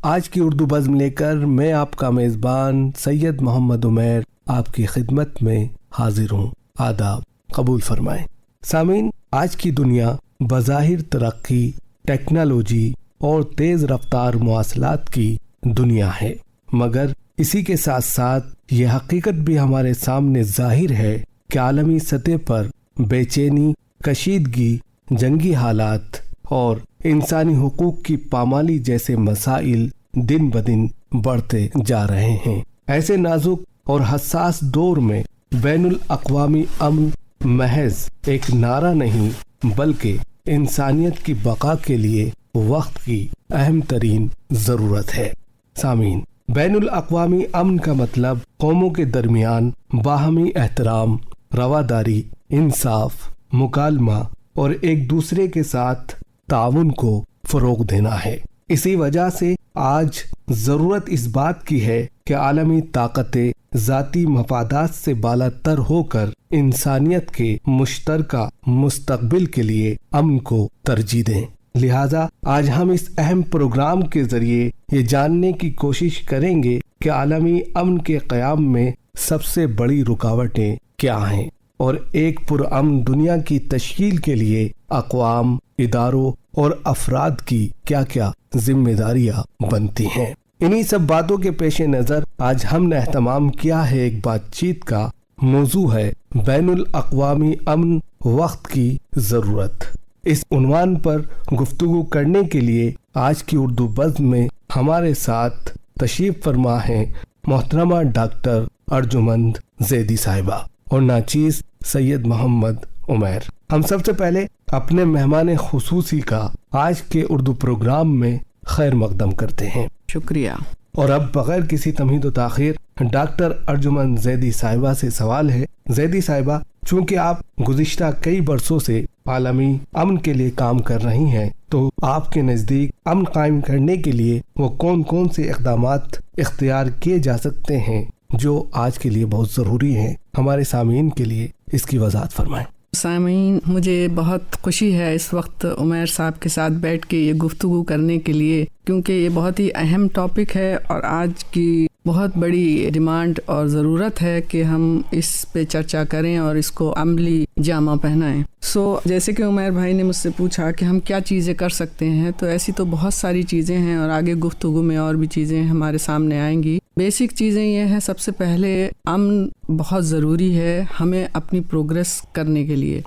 آج کی اردو بزم لے کر میں آپ کا میزبان سید محمد عمیر آپ کی خدمت میں حاضر ہوں۔ آداب قبول فرمائیں۔ سامعین، آج کی دنیا بظاہر ترقی، ٹیکنالوجی اور تیز رفتار مواصلات کی دنیا ہے، مگر اسی کے ساتھ ساتھ یہ حقیقت بھی ہمارے سامنے ظاہر ہے کہ عالمی سطح پر بے چینی، کشیدگی، جنگی حالات اور انسانی حقوق کی پامالی جیسے مسائل دن بدن بڑھتے جا رہے ہیں۔ ایسے نازک اور حساس دور میں بین الاقوامی امن محض ایک نعرہ نہیں بلکہ انسانیت کی بقا کے لیے وقت کی اہم ترین ضرورت ہے۔ سامعین، بین الاقوامی امن کا مطلب قوموں کے درمیان باہمی احترام، رواداری، انصاف، مکالمہ اور ایک دوسرے کے ساتھ تعاون کو فروغ دینا ہے۔ اسی وجہ سے آج ضرورت اس بات کی ہے کہ عالمی طاقتیں ذاتی مفادات سے بالا تر ہو کر انسانیت کے مشترکہ مستقبل کے لیے امن کو ترجیح دیں۔ لہذا آج ہم اس اہم پروگرام کے ذریعے یہ جاننے کی کوشش کریں گے کہ عالمی امن کے قیام میں سب سے بڑی رکاوٹیں کیا ہیں اور ایک پرامن دنیا کی تشکیل کے لیے اقوام، اداروں اور افراد کی کیا کیا ذمہ داریاں بنتی ہیں۔ انہی سب باتوں کے پیش نظر آج ہم نے اہتمام کیا ہے ایک بات چیت کا موضوع ہے بین الاقوامی امن، وقت کی ضرورت۔ اس عنوان پر گفتگو کرنے کے لیے آج کی اردو بزم میں ہمارے ساتھ تشریف فرما ہیں محترمہ ڈاکٹر ارجمند زیدی صاحبہ اور ناچیز سید محمد عمیر۔ ہم سب سے پہلے اپنے مہمان خصوصی کا آج کے اردو پروگرام میں خیر مقدم کرتے ہیں۔ شکریہ۔ اور اب بغیر کسی تمہید و تاخیر ڈاکٹر ارجمند زیدی صاحبہ سے سوال ہے۔ زیدی صاحبہ، چونکہ آپ گزشتہ کئی برسوں سے عالمی امن کے لیے کام کر رہی ہیں، تو آپ کے نزدیک امن قائم کرنے کے لیے وہ کون کون سے اقدامات اختیار کیے جا سکتے ہیں جو آج کے لیے بہت ضروری ہیں؟ ہمارے سامعین کے لیے اس کی وضاحت فرمائیں۔ سامعین، مجھے بہت خوشی ہے اس وقت عمیر صاحب کے ساتھ بیٹھ کے یہ گفتگو کرنے کے لیے، کیونکہ یہ بہت ہی اہم ٹاپک ہے اور آج کی بہت بڑی ڈیمانڈ اور ضرورت ہے کہ ہم اس پہ چرچا کریں اور اس کو عملی جامہ پہنائیں۔ جیسے کہ عمیر بھائی نے مجھ سے پوچھا کہ ہم کیا چیزیں کر سکتے ہیں، تو ایسی تو بہت ساری چیزیں ہیں اور آگے گفتگو میں اور بھی چیزیں ہمارے سامنے آئیں گی۔ بیسک چیزیں یہ ہیں، سب سے پہلے امن بہت ضروری ہے ہمیں اپنی پروگریس کرنے کے لیے۔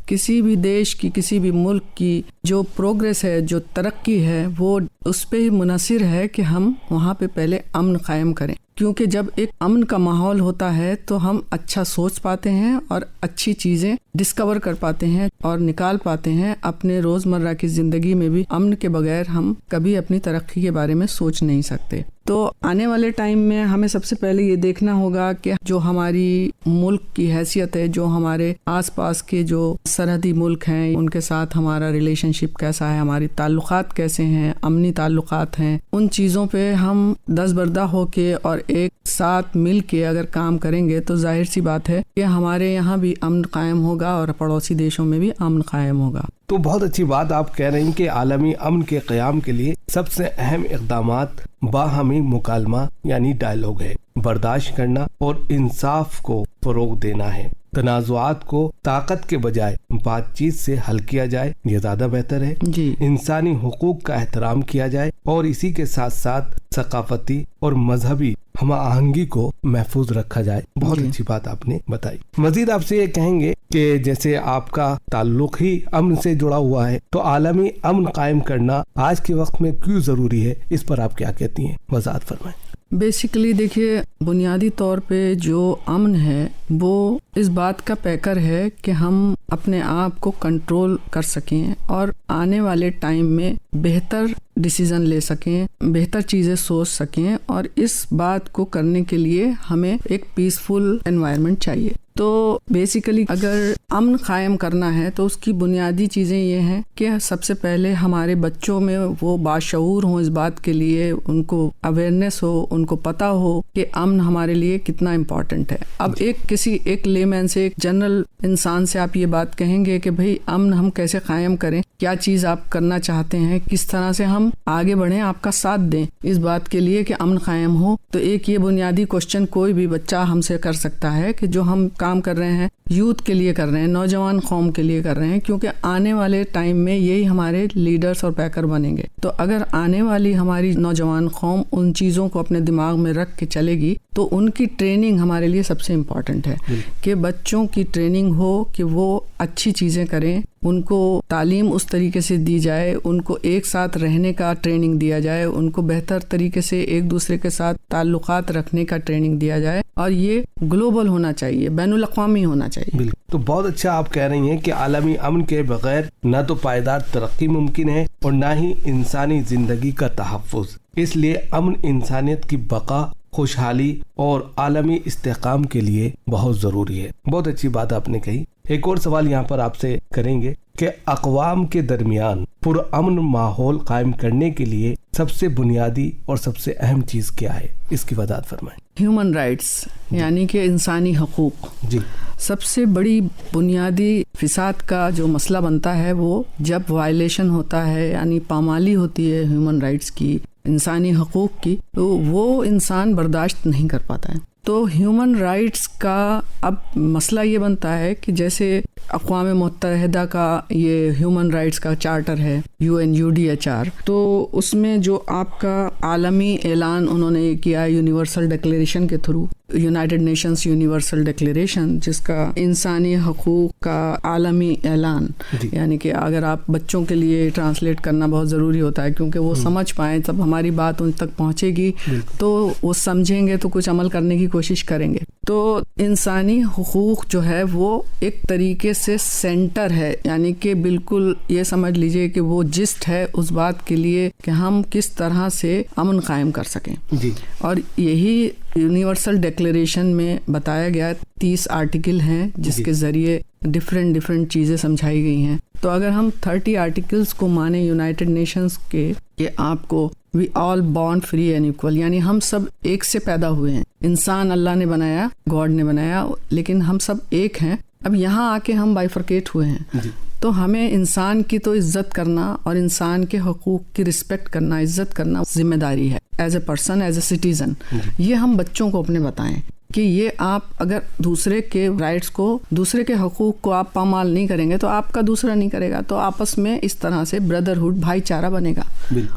کسی بھی دیش کی، کسی بھی ملک کی جو پروگریس ہے، جو ترقی ہے، وہ اس پہ ہی منحصر ہے کہ ہم وہاں پہ پہلے امن قائم کریں، کیونکہ جب ایک امن کا ماحول ہوتا ہے تو ہم اچھا سوچ پاتے ہیں اور اچھی چیزیں ڈسکور کر پاتے ہیں اور نکال پاتے ہیں۔ اپنے روزمرہ کی زندگی میں بھی امن کے بغیر ہم کبھی اپنی ترقی کے بارے میں سوچ نہیں سکتے۔ تو آنے والے ٹائم میں ہمیں سب سے پہلے یہ دیکھنا ہوگا کہ جو ہماری ملک کی حیثیت ہے، جو ہمارے آس پاس کے جو سرحدی ملک ہیں، ان کے ساتھ ہمارا ریلیشن شپ کیسا ہے، ہماری تعلقات کیسے ہیں، امنی تعلقات ہیں، ان چیزوں پہ ہم دستبردہ ہو کے اور ایک ساتھ مل کے اگر کام کریں گے تو ظاہر سی بات ہے کہ ہمارے یہاں بھی امن قائم ہوگا اور پڑوسی دیشوں میں بھی امن قائم ہوگا۔ تو بہت اچھی بات آپ کہہ رہی ہیں کہ عالمی امن کے قیام کے لیے سب سے اہم اقدامات باہمی مکالمہ یعنی ڈائیلاگ ہے، برداشت کرنا اور انصاف کو فروغ دینا ہے۔ تنازعات کو طاقت کے بجائے بات چیت سے حل کیا جائے، یہ زیادہ بہتر ہے۔ انسانی حقوق کا احترام کیا جائے اور اسی کے ساتھ ساتھ ثقافتی اور مذہبی ہم آہنگی کو محفوظ رکھا جائے۔ بہت اچھی بات آپ نے بتائی۔ مزید آپ سے یہ کہیں گے کہ جیسے آپ کا تعلق ہی امن سے جڑا ہوا ہے، تو عالمی امن قائم کرنا آج کے وقت میں کیوں ضروری ہے، اس پر آپ کیا کہتی ہیں؟ وضاحت فرمائیں۔ بیسیکلی دیکھیے، بنیادی طور پہ جو امن ہے وہ اس بات کا پیکر ہے کہ ہم اپنے آپ کو کنٹرول کر سکیں اور آنے والے ٹائم میں بہتر ڈیسیزن لے سکیں، بہتر چیزیں سوچ سکیں، اور اس بات کو کرنے کے لیے ہمیں ایک پیسفل انوائرمنٹ چاہیے۔ تو بیسیکلی اگر امن قائم کرنا ہے تو اس کی بنیادی چیزیں یہ ہیں کہ سب سے پہلے ہمارے بچوں میں وہ باشعور ہوں اس بات کے لیے، ان کو اویئرنیس ہو، ان کو پتہ ہو کہ امن ہمارے لیے کتنا امپورٹنٹ ہے۔ اب ایک لے مین سے، ایک جنرل انسان سے آپ یہ بات کہیں گے کہ بھئی امن ہم کیسے قائم کریں، کیا چیز آپ کرنا چاہتے ہیں, کس طرح سے ہم آگے بڑھیں, آپ کا ساتھ دیں اس بات کے لیے کہ امن قائم ہو. تو ایک یہ بنیادی کوشچن کوئی بھی بچہ ہم سے کر سکتا ہے کہ جو ہم کام کر رہے ہیں یوتھ کے لیے کر رہے ہیں, نوجوان قوم کے لیے کر رہے ہیں, کیونکہ آنے والے ٹائم میں یہی ہمارے لیڈرز اور پیکر بنیں گے. تو اگر آنے والی ہماری نوجوان قوم ان چیزوں کو اپنے دماغ میں رکھ کے چلے گی تو ان کی ٹریننگ ہمارے لیے سب سے امپورٹنٹ ہے کہ بچوں کی ٹریننگ ہو کہ وہ اچھی چیزیں کریں, ان کو تعلیم اس طریقے سے دی جائے, ان کو ایک ساتھ رہنے کا ٹریننگ دیا جائے, ان کو بہتر طریقے سے ایک دوسرے کے ساتھ تعلقات رکھنے کا ٹریننگ دیا جائے, اور یہ گلوبل ہونا چاہیے, بین الاقوامی ہونا چاہیے. بالکل. تو بہت اچھا آپ کہہ رہی ہیں کہ عالمی امن کے بغیر نہ تو پائیدار ترقی ممکن ہے اور نہ ہی انسانی زندگی کا تحفظ. اس لیے امن انسانیت کی بقا, خوشحالی اور عالمی استحکام کے لیے بہت ضروری ہے. بہت اچھی بات آپ نے کہی. ایک اور سوال یہاں پر آپ سے کریں گے کہ اقوام کے درمیان پرامن ماحول قائم کرنے کے لیے سب سے بنیادی اور سب سے اہم چیز کیا ہے, اس کی وضاحت فرمائیں. ہیومن رائٹس یعنی کہ انسانی حقوق. جی. سب سے بڑی بنیادی فساد کا جو مسئلہ بنتا ہے وہ جب وائلیشن ہوتا ہے, یعنی پامالی ہوتی ہے ہیومن رائٹس کی, انسانی حقوق کی, تو وہ انسان برداشت نہیں کر پاتا ہے. تو ہیومن رائٹس کا اب مسئلہ یہ بنتا ہے کہ جیسے اقوام متحدہ کا یہ ہیومن رائٹس کا چارٹر ہے UNUDHR, تو اس میں جو آپ کا عالمی اعلان انہوں نے کیا یونیورسل ڈکلیریشن کے through, United nations universal declaration, جس کا انسانی حقوق کا عالمی اعلان, یعنی کہ اگر آپ بچوں کے لیے ٹرانسلیٹ کرنا بہت ضروری ہوتا ہے کیونکہ وہ سمجھ پائیں, تب ہماری بات ان تک پہنچے گی تو وہ سمجھیں گے تو کچھ عمل کرنے کی کوشش کریں گے. تو انسانی حقوق جو ہے وہ ایک طریقے سے سینٹر ہے, یعنی کہ بالکل یہ سمجھ لیجئے کہ وہ جسٹ ہے اس بات کے لیے کہ ہم کس طرح سے امن قائم کر سکیں. جی. اور یہی یونیورسل ڈکلیریشن میں بتایا گیا 30 آرٹیکل ہیں جس کے ذریعے ڈفرینٹ چیزیں سمجھائی گئی ہیں. تو اگر ہم 30 آرٹیکلز کو مانیں یونائٹڈ نیشنز کے کہ آپ کو وی آل بورن فری اینڈ ایکول, یعنی ہم سب ایک سے پیدا ہوئے ہیں. انسان اللہ نے بنایا, گاڈ نے بنایا, لیکن ہم سب ایک ہیں. اب یہاں آ کے ہم بائیفرکیٹ ہوئے ہیں. تو ہمیں انسان کی تو عزت کرنا اور انسان کے حقوق کی رسپیکٹ کرنا, عزت کرنا ذمہ داری ہے as a person, as a citizen. یہ ہم بچوں کو اپنے بتائیں کہ یہ آپ اگر دوسرے کے رائٹس کو, دوسرے کے حقوق کو آپ پامال نہیں کریں گے تو آپ کا دوسرا نہیں کرے گا, تو آپس میں اس طرح سے بردرہڈ, بھائی چارہ بنے گا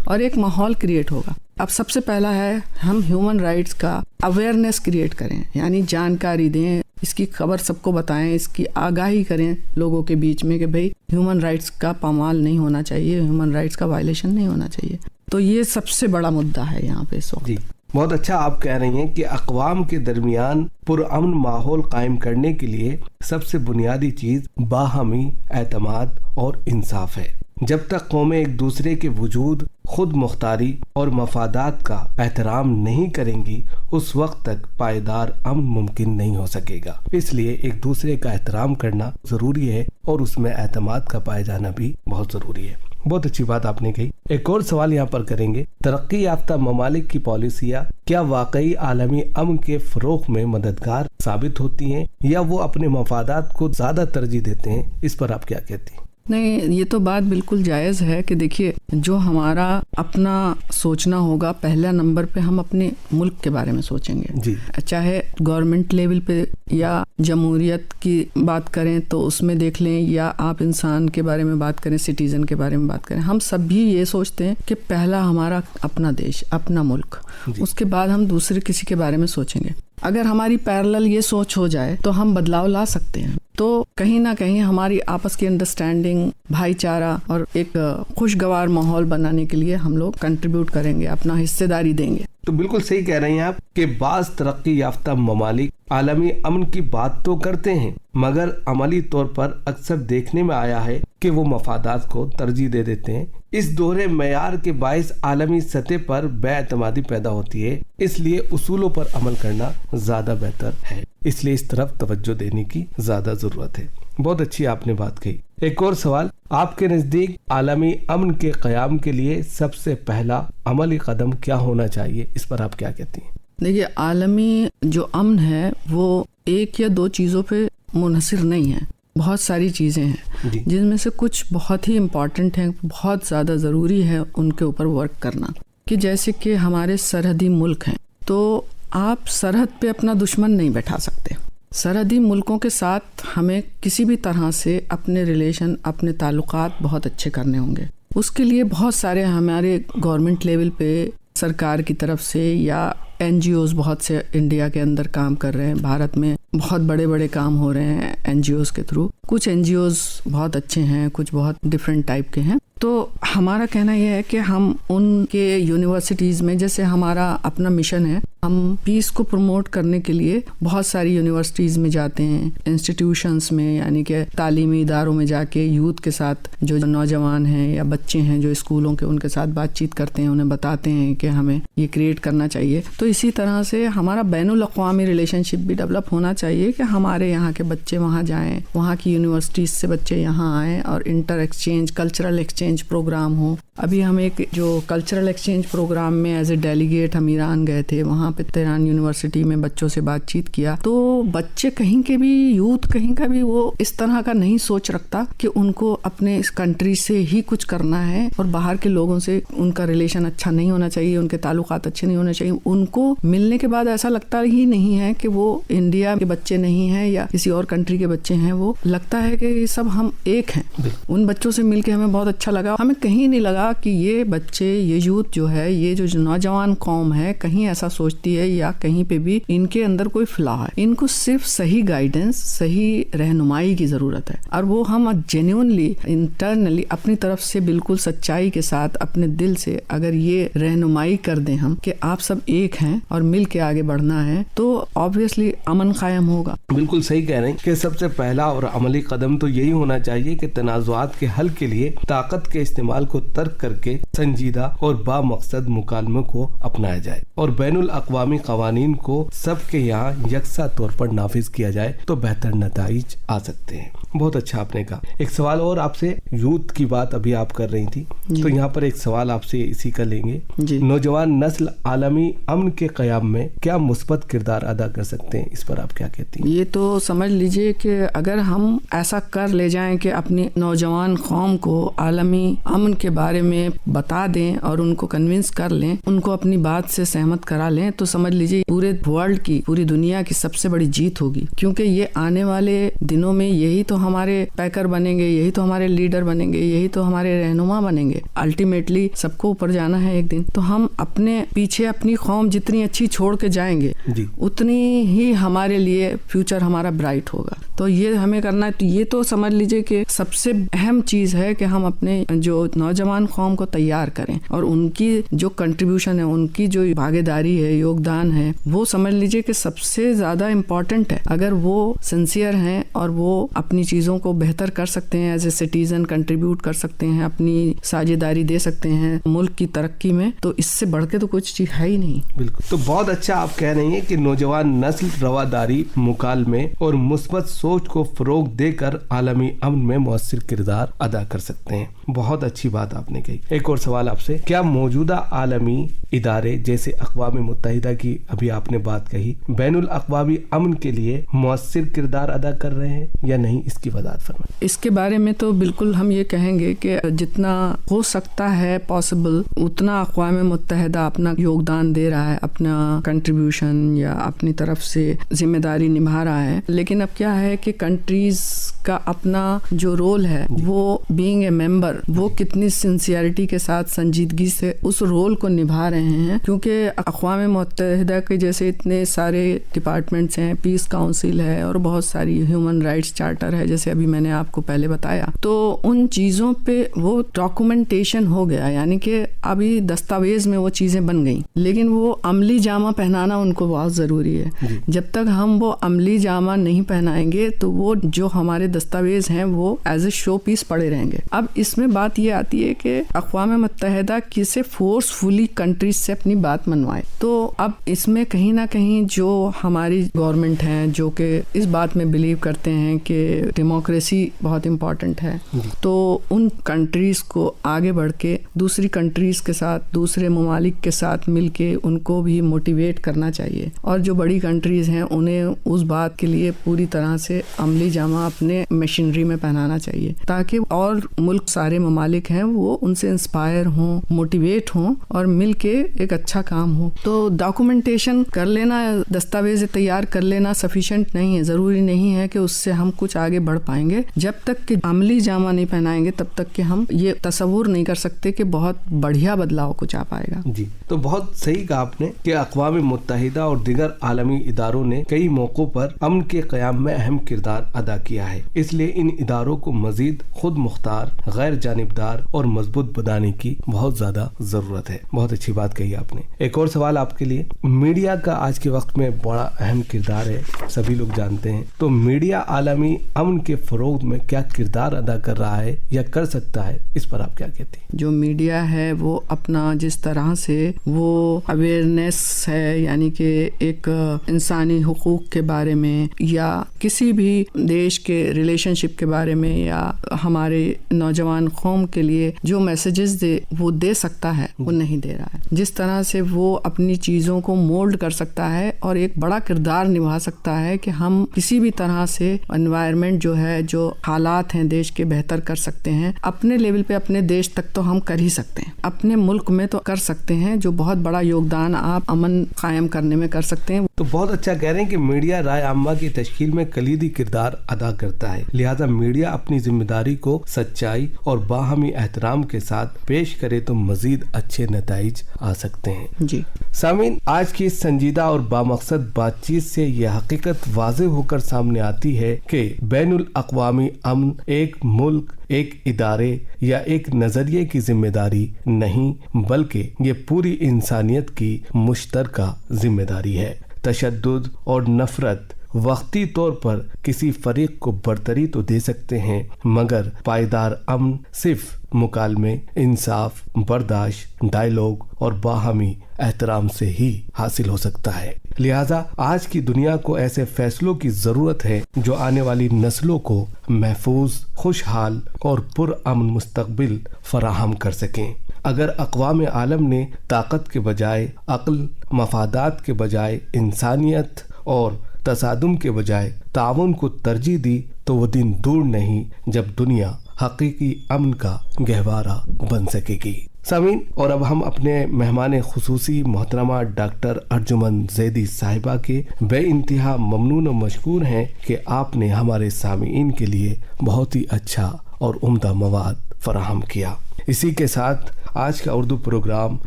اور ایک ماحول کریٹ ہوگا. اب سب سے پہلا ہے ہم ہیومن رائٹس کا اویئرنیس کریٹ کریں, یعنی جانکاری دیں, اس کی خبر سب کو بتائیں, اس کی آگاہی کریں لوگوں کے بیچ میں کہ بھئی ہیومن رائٹس کا پامال نہیں ہونا چاہیے, ہیومن رائٹس کا وائلیشن نہیں ہونا چاہیے. تو یہ سب سے بڑا مدعا ہے یہاں پہ اس وقت. بہت اچھا آپ کہہ رہی ہیں کہ اقوام کے درمیان پرامن ماحول قائم کرنے کے لیے سب سے بنیادی چیز باہمی اعتماد اور انصاف ہے. جب تک قومیں ایک دوسرے کے وجود, خود مختاری اور مفادات کا احترام نہیں کریں گی اس وقت تک پائیدار امن ممکن نہیں ہو سکے گا. اس لیے ایک دوسرے کا احترام کرنا ضروری ہے اور اس میں اعتماد کا پائے جانا بھی بہت ضروری ہے. بہت اچھی بات آپ نے کہی. ایک اور سوال یہاں پر کریں گے, ترقی یافتہ ممالک کی پالیسیاں کیا واقعی عالمی امن کے فروغ میں مددگار ثابت ہوتی ہیں یا وہ اپنے مفادات کو زیادہ ترجیح دیتے ہیں؟ اس پر آپ کیا کہتی ہیں؟ نہیں, یہ تو بات بالکل جائز ہے کہ دیکھیے جو ہمارا اپنا سوچنا ہوگا, پہلا نمبر پہ ہم اپنے ملک کے بارے میں سوچیں گے. جی. چاہے گورنمنٹ لیول پہ یا جمہوریت کی بات کریں تو اس میں دیکھ لیں, یا آپ انسان کے بارے میں بات کریں, سٹیزن کے بارے میں بات کریں, ہم سب بھی یہ سوچتے ہیں کہ پہلا ہمارا اپنا دیش, اپنا ملک, اس کے بعد ہم دوسرے کسی کے بارے میں سوچیں گے. اگر ہماری پیرلل یہ سوچ ہو جائے تو ہم بدلاؤ لا سکتے ہیں. تو کہیں نہ کہیں ہماری آپس کی انڈرسٹینڈنگ, بھائی چارہ اور ایک خوشگوار ماحول بنانے کے لیے ہم لوگ کنٹریبیوٹ کریں گے, اپنا حصے داری دیں گے. تو بالکل صحیح کہہ رہے ہیں آپ کہ بعض ترقی یافتہ ممالک عالمی امن کی بات تو کرتے ہیں مگر عملی طور پر اکثر دیکھنے میں آیا ہے کہ وہ مفادات کو ترجیح دے دیتے ہیں. اس دوہرے معیار کے باعث عالمی سطح پر بے اعتمادی پیدا ہوتی ہے. اس لیے اصولوں پر عمل کرنا زیادہ بہتر ہے, اس لیے اس طرف توجہ دینے کی زیادہ ضرورت ہے. بہت اچھی آپ نے بات کہی. ایک اور سوال, آپ کے نزدیک عالمی امن کے قیام کے لیے سب سے پہلا عملی قدم کیا ہونا چاہیے؟ اس پر آپ کیا کہتی ہیں؟ دیکھیے عالمی جو امن ہے وہ ایک یا دو چیزوں پہ منحصر نہیں ہے. بہت ساری چیزیں ہیں جن میں سے کچھ بہت ہی امپورٹنٹ ہیں, بہت زیادہ ضروری ہے ان کے اوپر ورک کرنا. کہ جیسے کہ ہمارے سرحدی ملک ہیں تو آپ سرحد پہ اپنا دشمن نہیں بیٹھا سکتے. سرحدی ملکوں کے ساتھ ہمیں کسی بھی طرح سے اپنے ریلیشن, اپنے تعلقات بہت اچھے کرنے ہوں گے. اس کے لیے بہت سارے ہمارے گورنمنٹ لیول پہ سرکار کی طرف سے یا NGOs بہت سے انڈیا کے اندر کام کر رہے ہیں. بھارت میں بہت بڑے بڑے کام ہو رہے ہیں NGOs کے تھرو. کچھ NGOs بہت اچھے ہیں, کچھ بہت ڈفرینٹ ٹائپ کے ہیں. تو ہمارا کہنا یہ ہے کہ ہم ان کے یونیورسٹیز میں, جیسے ہمارا اپنا مشن ہے, ہم پیس کو پروموٹ کرنے کے لیے بہت ساری یونیورسٹیز میں جاتے ہیں, انسٹیٹیوشنز میں, یعنی کہ تعلیمی اداروں میں جا کے یوتھ کے ساتھ, جو نوجوان ہیں یا بچے ہیں جو اسکولوں کے, ان کے ساتھ بات چیت کرتے ہیں, انہیں بتاتے ہیں کہ ہمیں یہ کریٹ کرنا چاہیے. تو اسی طرح سے ہمارا بین الاقوامی ریلیشن شپ بھی ڈیولپ ہونا چاہیے کہ ہمارے یہاں کے بچے وہاں جائیں, وہاں کی یونیورسٹیز سے بچے یہاں آئیں اور inter exchange, cultural exchange program ہو. ابھی ہم ایک جو کلچرل ایکسچینج پروگرام میں ایز اے ڈیلیگیٹ ہم ایران گئے تھے, وہاں پہ تہران یونیورسٹی میں بچوں سے بات چیت کیا. تو بچے کہیں کے بھی, یوتھ کہیں کا بھی, وہ اس طرح کا نہیں سوچ رکھتا کہ ان کو اپنے اس کنٹری سے ہی کچھ کرنا ہے اور باہر کے لوگوں سے ان کا ریلیشن اچھا نہیں ہونا چاہیے, ان کے تعلقات اچھے نہیں ہونے چاہیے. ان کو ملنے کے بعد ایسا لگتا ہی نہیں ہے کہ وہ انڈیا کے بچے نہیں ہیں یا کسی اور کنٹری کے بچے ہیں, وہ لگتا ہے کہ یہ سب ہم ایک ہیں. ان بچوں سے مل کے ہمیں بہت اچھا لگا. ہمیں کہیں نہیں لگا کہ یہ بچے, یہ یوتھ جو ہے, یہ جو نوجوان قوم ہے, کہیں ایسا سوچتی ہے یا کہیں پہ بھی ان کے اندر کوئی فلاح ہے. ان کو صرف صحیح گائیڈنس, صحیح رہنمائی کی ضرورت ہے, اور وہ ہم جینیونلی انٹرنلی اپنی طرف سے بالکل سچائی کے ساتھ اپنے دل سے اگر یہ رہنمائی کر دیں ہم کہ آپ سب ایک ہیں اور مل کے آگے بڑھنا ہے, تو آبویسلی امن قائم ہوگا. بالکل صحیح کہہ رہے ہیں کہ سب سے پہلا اور عملی قدم تو یہی ہونا چاہیے کہ تنازعات کے حل کے لیے طاقت کے استعمال کو ترک کر کے سنجیدہ اور با مقصد مکالموں کو اپنایا جائے اور بین الاقوامی قوانین کو سب کے یہاں یکساں طور پر نافذ کیا جائے تو بہتر نتائج آ سکتے ہیں. بہت اچھا آپ نے کہا. ایک سوال اور آپ سے, یوتھ کی بات ابھی آپ کر رہی تھی, تو یہاں پر ایک سوال آپ سے اسی کا لیں گے. نوجوان نسل عالمی امن کے قیام میں کیا مثبت کردار ادا کر سکتے ہیں, اس پر آپ کیا کہتی ہیں؟ یہ تو سمجھ لیجئے کہ اگر ہم ایسا کر لے جائیں کہ اپنی نوجوان قوم کو عالمی امن کے بارے میں بتا دیں اور ان کو کنونس کر لیں, ان کو اپنی بات سے سہمت کرا لیں, تو سمجھ لیجئے پورے ورلڈ کی, پوری دنیا کی سب سے بڑی جیت ہوگی. کیونکہ یہ آنے والے دنوں میں یہی تو ہمارے پیکر بنیں گے, یہی تو ہمارے لیڈر بنیں گے, یہی تو ہمارے رہنما بنیں گے. الٹیمیٹلی سب کو اوپر جانا ہے ایک دن. تو ہم اپنے پیچھے اپنی قوم جتنی اچھی چھوڑ کے جائیں گے اتنی ہی ہمارے لیے فیوچر ہمارا برائٹ ہوگا. تو یہ ہمیں کرنا ہے. تو یہ تو سمجھ لیجئے کہ سب سے اہم چیز ہے کہ ہم اپنے جو نوجوان قوم کو تیار کریں اور ان کی جو کنٹریبیوشن ہے, ان کی جو بھاگیداری ہے, یوگدان ہے, وہ سمجھ لیجئے کہ سب سے زیادہ امپورٹنٹ ہے. اگر وہ سنسیئر ہیں اور وہ اپنی چیزوں کو بہتر کر سکتے ہیں, ایز اے سٹیزن کنٹریبیوٹ کر سکتے ہیں, اپنی ساجھیداری دے سکتے ہیں ملک کی ترقی میں, تو اس سے بڑھ کے تو کچھ چیز ہے ہی نہیں. بالکل. تو بہت اچھا آپ کہہ رہی ہیں کہ نوجوان نسل رواداری, مکالمے اور مثبت سوچ کو فروغ دے کر عالمی امن میں مؤثر کردار ادا کر سکتے ہیں. بہت اچھی بات آپ نے کہی. ایک اور سوال آپ سے, کیا موجودہ عالمی ادارے جیسے اقوام متحدہ کی ابھی آپ نے بات کہی, بین الاقوامی امن کے لیے مؤثر کردار ادا کر رہے ہیں یا نہیں, اس کی وضاحت فرمائیں. اس کے بارے میں تو بالکل ہم یہ کہیں گے کہ جتنا ہو سکتا ہے پاسبل اتنا اقوام متحدہ اپنا یوگدان دے رہا ہے, اپنا کنٹریبیوشن یا اپنی طرف سے ذمہ داری نبھا رہا ہے. لیکن اب کیا ہے کہ کنٹریز کا اپنا جو رول ہے, وہ بینگ اے ممبر, وہ کتنی سنسیئرٹی کے ساتھ, سنجیدگی سے اس رول کو نبھا رہے ہیں. کیونکہ اقوام متحدہ کے جیسے اتنے سارے ڈپارٹمنٹس ہیں, پیس کاؤنسل ہے اور بہت ساری ہیومن رائٹس چارٹر ہے, جیسے ابھی میں نے آپ کو پہلے بتایا. تو ان چیزوں پہ وہ ڈاکومنٹیشن ہو گیا, یعنی کہ ابھی دستاویز میں وہ چیزیں بن گئیں, لیکن وہ عملی جامہ پہنانا ان کو بہت ضروری ہے. جب تک ہم وہ عملی جامہ نہیں پہنائیں گے تو وہ جو ہمارے دستاویز ہیں وہ ایز اے شو پیس پڑے رہیں گے. اب اس میں بات یہ آتی ہے کہ اقوام متحدہ کسے فورس فلی کنٹریز سے اپنی بات منوائے. تو اب اس میں کہیں نہ کہیں جو ہماری گورنمنٹ ہیں جو کہ اس بات میں بلیو کرتے ہیں کہ ڈیموکریسی بہت امپورٹنٹ ہے، تو ان کنٹریز کو آگے بڑھ کے دوسری کنٹریز کے ساتھ، دوسرے ممالک کے ساتھ مل کے ان کو بھی موٹیویٹ کرنا چاہیے، اور جو بڑی کنٹریز ہیں انہیں اس بات کے لیے پوری طرح سے عملی جامہ اپنے مشینری میں پہنانا چاہیے، تاکہ اور ملک سارے ممالک ہیں وہ ان سے انسپائر ہوں، موٹیویٹ ہوں اور مل کے ایک اچھا کام ہو۔ تو ڈاکومنٹیشن کر لینا، دستاویز تیار کر لینا سفیشینٹ نہیں ہے، ضروری نہیں ہے کہ اس سے ہم کچھ آگے بڑھ پائیں گے۔ جب تک کہ عملی جامہ نہیں پہنائیں گے تب تک کہ ہم یہ تصور نہیں کر سکتے کہ بہت بڑھیا بدلاؤ کچھ آ پائے گا۔ جی، تو بہت صحیح کہا آپ نے کہ اقوام متحدہ اور دیگر عالمی اداروں نے کئی موقعوں پر امن کے قیام میں اہم کردار ادا کیا ہے، اس لیے ان اداروں کو مزید خود مختار، غیر جانبدار اور مضبوط بنانے کی بہت زیادہ ضرورت ہے۔ بہت اچھی بات کہی آپ نے۔ ایک اور سوال آپ کے لیے، میڈیا کا آج کے وقت میں بڑا اہم کردار ہے، سبھی لوگ جانتے ہیں، تو میڈیا عالمی امن کے فروغ میں کیا کردار ادا کر رہا ہے یا کر سکتا ہے، اس پر آپ کیا کہتے ہیں؟ جو میڈیا ہے وہ اپنا جس طرح سے وہ اویئرنیس ہے، یعنی کہ ایک انسانی حقوق کے بارے میں یا کسی بھی دیش کے ریلیشن شپ کے بارے میں یا ہمارے نوجوان قوم کے لیے جو میسیجز وہ دے سکتا ہے وہ نہیں دے رہا ہے۔ جس طرح سے وہ اپنی چیزوں کو مولڈ کر سکتا ہے اور ایک بڑا کردار نبھا سکتا ہے کہ ہم کسی بھی طرح سے انوائرمنٹ جو ہے، جو حالات ہیں دیش کے، بہتر کر سکتے ہیں۔ اپنے لیول پہ اپنے دیش تک تو ہم کر ہی سکتے ہیں، اپنے ملک میں تو کر سکتے ہیں، جو بہت بڑا یوگدان آپ امن قائم کرنے میں کر سکتے ہیں۔ تو بہت اچھا کہہ رہے ہیں کہ میڈیا رائے عامہ کی تشکیل میں کلیدی کردار ادا کرتا ہے، لہذا میڈیا اپنی ذمہ داری کو سچائی اور باہمی احترام کے ساتھ پیش کرے تو مزید اچھے نتائج آ سکتے ہیں۔ جی سامعین، آج کی اس سنجیدہ اور بامقصد بات چیت سے یہ حقیقت واضح ہو کر سامنے آتی ہے کہ بین الاقوامی امن ایک ملک، ایک ادارے یا ایک نظریے کی ذمہ داری نہیں، بلکہ یہ پوری انسانیت کی مشترکہ ذمہ داری ہے۔ تشدد اور نفرت وقتی طور پر کسی فریق کو برتری تو دے سکتے ہیں، مگر پائیدار امن صرف مکالمے، انصاف، برداشت، ڈائیلاگ اور باہمی احترام سے ہی حاصل ہو سکتا ہے۔ لہذا آج کی دنیا کو ایسے فیصلوں کی ضرورت ہے جو آنے والی نسلوں کو محفوظ، خوشحال اور پرامن مستقبل فراہم کر سکیں۔ اگر اقوام عالم نے طاقت کے بجائے عقل، مفادات کے بجائے انسانیت اور تصادم کے بجائے تعاون کو ترجیح دی تو وہ دن دور نہیں جب دنیا حقیقی امن کا گہوارہ بن سکے گی۔ سامعین، اور اب ہم اپنے مہمان خصوصی محترمہ ڈاکٹر ارجمن زیدی صاحبہ کے بے انتہا ممنون و مشکور ہیں کہ آپ نے ہمارے سامعین کے لیے بہت ہی اچھا اور عمدہ مواد فراہم کیا۔ اسی کے ساتھ آج کا اردو پروگرام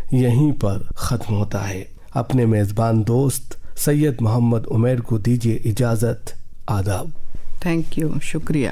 یہیں پر ختم ہوتا ہے۔ اپنے میزبان دوست سید محمد عمیر کو دیجیے اجازت۔ آداب۔ تھینک یو، شکریہ۔